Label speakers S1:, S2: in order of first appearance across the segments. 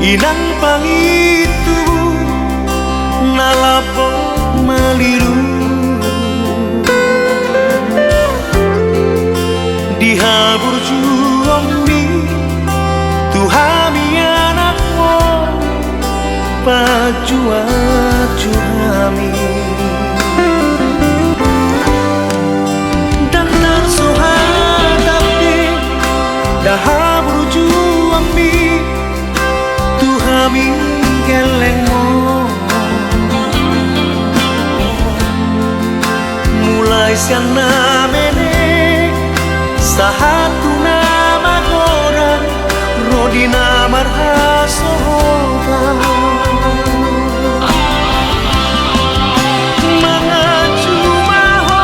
S1: Inang pangitu nalapo maliru dihabur juombi tuhami anakmu pajua juhami dan tarsohatapi dahabur juombi tuhami gelengmu mulai siana mene sahatu nama orang rodina marhasoha mengaju maho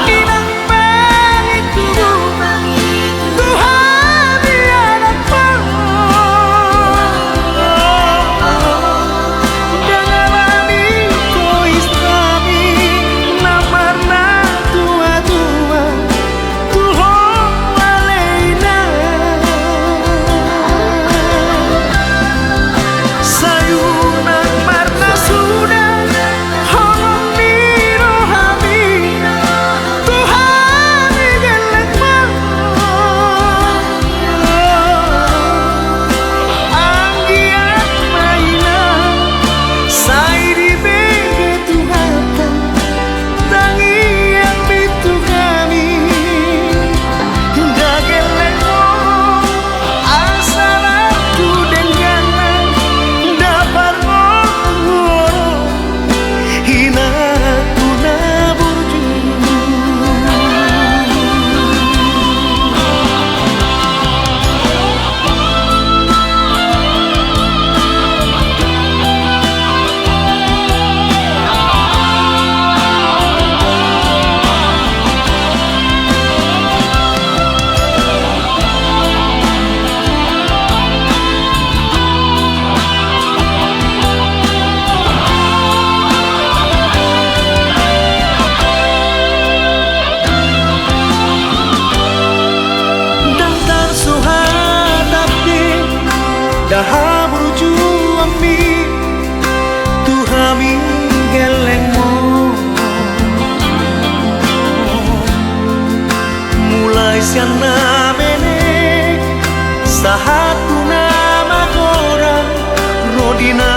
S1: inang pengitu Tuhan anak dan alami ko islami namarna tua-tua Tuhan alaina sayunan marna sudah holong nirohami Tuhan gelek anggiat maina sairi bege Tuhatan tangi yang bitu kami dagelekmu asalatu dengan dapat ngoro hina tuna burju daftar sohatapi dahabur juambi tuhami gelengmu mulai siana mene sahatu nama orang rodina